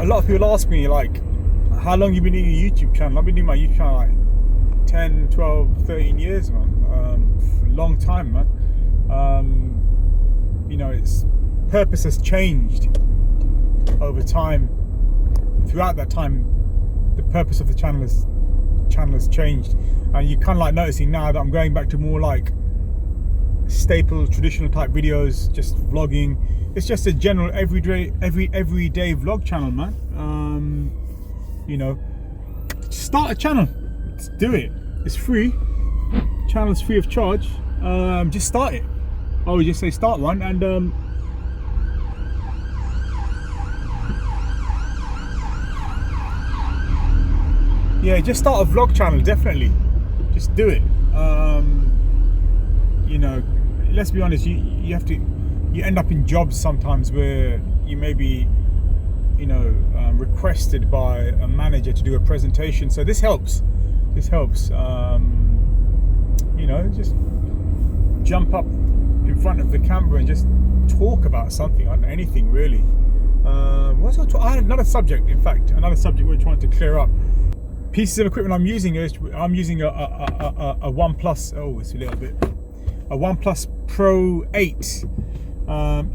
a lot of people ask me, like, how long you been doing your YouTube channel? I've been doing my YouTube channel like 10, 12, 13 years, man. Long time, man. You know, its purpose has changed over time. Throughout that time, the purpose of the channel has changed, and you kind of like noticing now that I'm going back to more like staple traditional type videos, just vlogging. It's just a general everyday vlog channel, man. You know, start a channel, just do it. It's free. Channel's free of charge. Just start it. I would just say start one, and yeah, just start a vlog channel. Definitely, just do it. You know, let's be honest. You end up in jobs sometimes where you may be, you know, requested by a manager to do a presentation. So this helps. This helps. You know, just jump up in front of the camera and just talk about something, on anything really. I had another subject. In fact, another subject we're trying to clear up. Pieces of equipment I'm using a OnePlus. Oh, it's a little bit. A OnePlus Pro 8.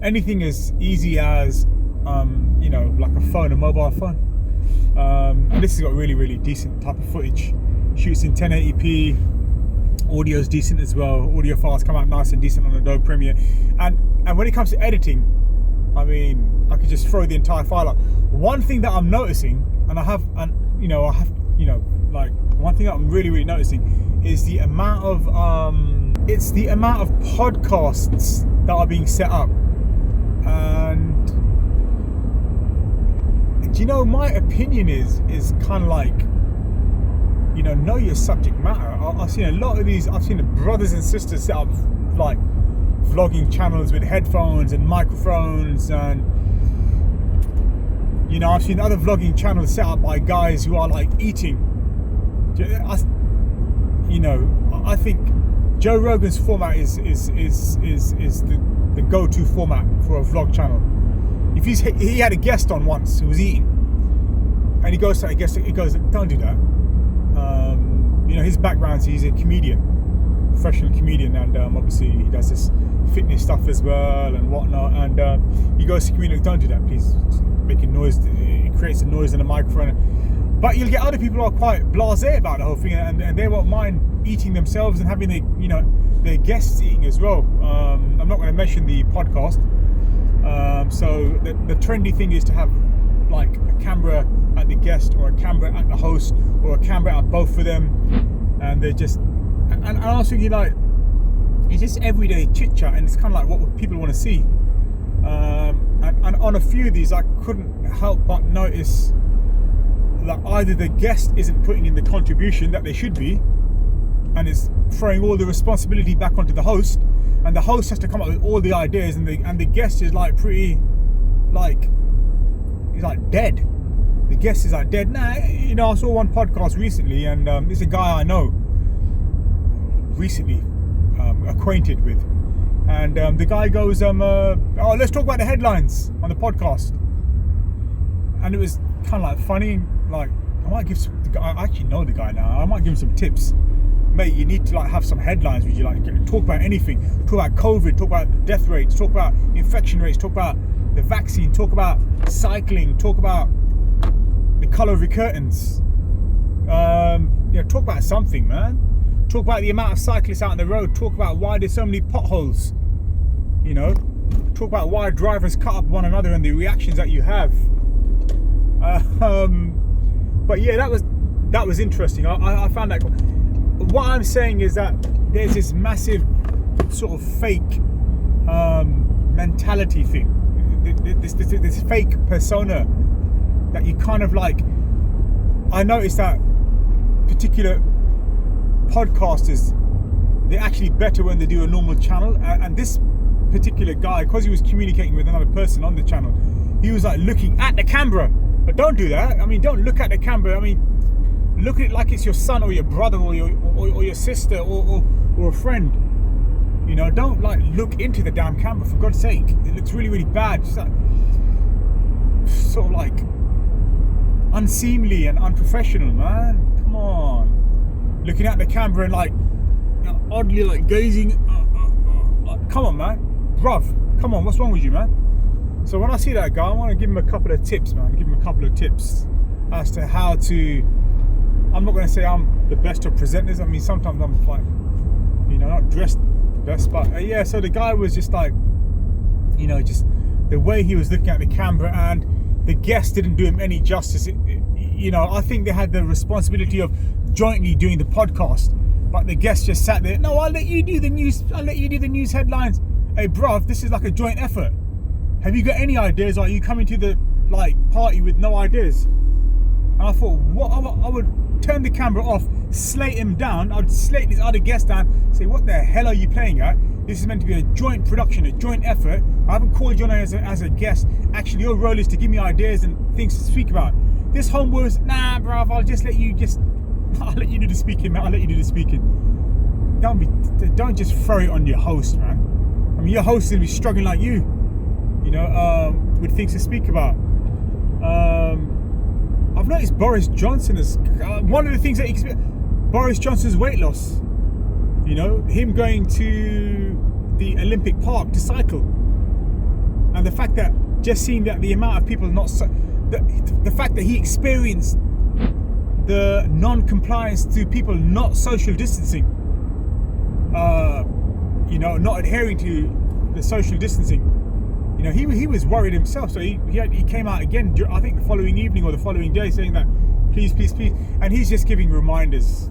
Anything as easy as you know, like a phone, a mobile phone. And this has got really decent type of footage. Shoots in 1080p. Audio's decent as well. Audio files come out nice and decent on Adobe Premiere. And when it comes to editing, I mean, I could just throw the entire file up. One thing that I'm noticing, one thing that I'm really noticing is the amount of podcasts that are being set up. And do you know, my opinion is kind of like, you know your subject matter. I've seen a lot of these. I've seen the brothers and sisters set up like vlogging channels with headphones and microphones, and you know, I've seen other vlogging channels set up by guys who are like eating. You know, I think Joe Rogan's format is the go-to format for a vlog channel. If he had a guest on once who was eating, and he goes to a guest, he goes, don't do that. You know, his background, he's a comedian, professional comedian, and obviously he does this fitness stuff as well and whatnot. And he goes to comedians, don't do that, please. It's making noise, it creates a noise in the microphone. But you'll get other people who are quite blasé about the whole thing, and they won't mind eating themselves and having their guests eating as well. I'm not going to mention the podcast. So the trendy thing is to have like a camera at the guest, or a camera at the host, or a camera at both of them, and they're just, and I was thinking, like, it's just everyday chit chat, and it's kind of like what people want to see. And on a few of these, I couldn't help but notice that either the guest isn't putting in the contribution that they should be, and is throwing all the responsibility back onto the host, and the host has to come up with all the ideas, and the guest is like pretty, like, he's like dead. The guest is like dead. Nah, you know, I saw one podcast recently, and it's a guy I know, recently acquainted with, and the guy goes, oh, let's talk about the headlines on the podcast, and it was kind of like funny. Like, I might give some, I actually know the guy now, I might give him some tips. Mate, you need to like have some headlines where you like talk about anything. Talk about COVID, talk about death rates, talk about infection rates, talk about the vaccine, talk about cycling, talk about the colour of your curtains. Talk about something, man. Talk about the amount of cyclists out on the road. Talk about why there's so many potholes. You know, talk about why drivers cut up one another and the reactions that you have. But yeah, that was interesting. I found that. What I'm saying is that there's this massive sort of fake mentality thing, this fake persona that you kind of like. I noticed that particular podcasters, they're actually better when they do a normal channel, and this particular guy, because he was communicating with another person on the channel, he was like looking at the camera. But don't do that. I mean, don't look at the camera. I mean, look at it like it's your son or your brother or your sister or a friend. You know, don't like look into the damn camera, for God's sake. It looks really bad. Just like, sort of like unseemly and unprofessional, man. Come on, looking at the camera and like oddly like gazing. Come on, man, bruv. Come on, what's wrong with you, man? So when I see that guy, I want to give him a couple of tips, man. Give him a couple of tips as to how to. I'm not going to say I'm the best of presenters. I mean, sometimes I'm like, not dressed the best, but yeah. So the guy was just like, just the way he was looking at the camera, and the guest didn't do him any justice. I think they had the responsibility of jointly doing the podcast, but the guest just sat there. No, I'll let you do the news. I'll let you do the news headlines. Hey, bruv, this is like a joint effort. Have you got any ideas? Or are you coming to the party with no ideas? And I thought, what? I would turn the camera off, slate him down. I'd slate this other guest down. Say, what the hell are you playing at? This is meant to be a joint production, a joint effort. I haven't called you on as a guest. Actually, your role is to give me ideas and things to speak about. This homeboy was, nah, bruv, I'll let you do the speaking, man. I'll let you do the speaking. Don't just throw it on your host, man. I mean, your host is gonna be struggling like you, with things to speak about. I've noticed Boris Johnson is one of the things that Boris Johnson's weight loss. Him going to the Olympic Park to cycle, and the fact that just seeing that the amount of people the fact that he experienced the non-compliance to people not social distancing, not adhering to the social distancing. He was worried himself, so he came out again, I think the following evening or the following day, saying that please, and he's just giving reminders,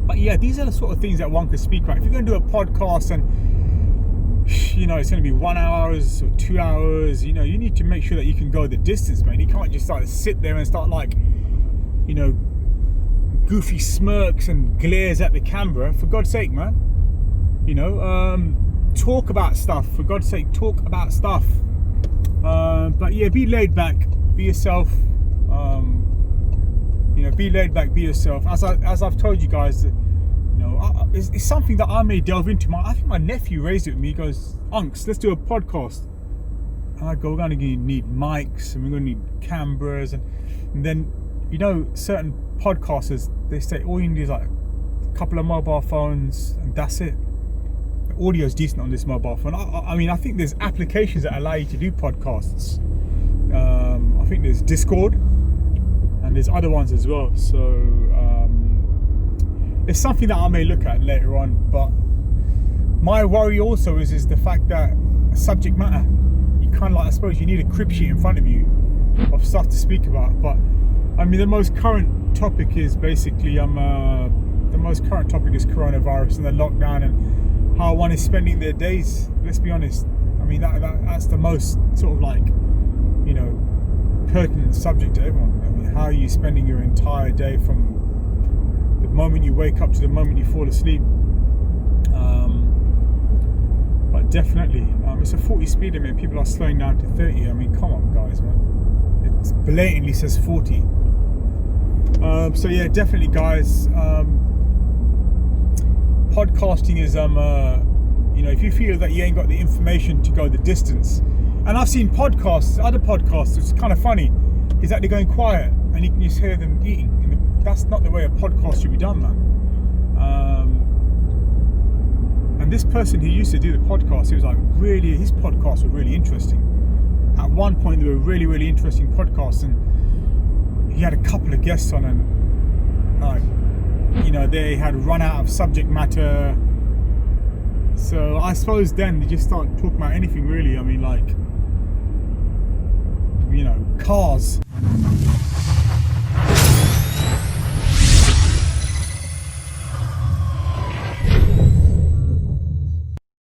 But yeah, these are the sort of things that one could speak about. If you're going to do a podcast and it's going to be 1 hour or 2 hours, you need to make sure that you can go the distance, man. You can't just sit there and start goofy smirks and glares at the camera. For God's sake, man. Talk about stuff. For God's sake, talk about stuff. But yeah, be laid back, be yourself. Be laid back, be yourself. As I've told you guys, it's something that I may delve into. I think my nephew raised it with me. He goes, "Unks, let's do a podcast." And I go, "We're going to need mics and we're going to need cameras." And then, certain podcasters, they say all you need is a couple of mobile phones and that's it. The audio is decent on this mobile phone. I think there's applications that allow you to do podcasts. I think there's Discord and there's other ones as well. So it's something that I may look at later on. But my worry also is the fact that subject matter, you kind of I suppose you need a crib sheet in front of you of stuff to speak about. But the most current topic is basically coronavirus and the lockdown and how one is spending their days. Let's be honest. That's the most sort of pertinent subject to everyone. How are you spending your entire day from the moment you wake up to the moment you fall asleep? But definitely, it's a 40 speed limit. People are slowing down to 30. Come on, guys, man. It blatantly says 40. So yeah, definitely, guys. Podcasting is if you feel that you ain't got the information to go the distance, and I've seen other podcasts, it's kind of funny, is that they're going quiet and you can just hear them eating. That's not the way a podcast should be done, man. And this person who used to do the podcast, he was his podcasts were really interesting. At one point, they were really, really interesting podcasts, and he had a couple of guests on, and they had run out of subject matter. So I suppose then they just start talking about anything really. Cars.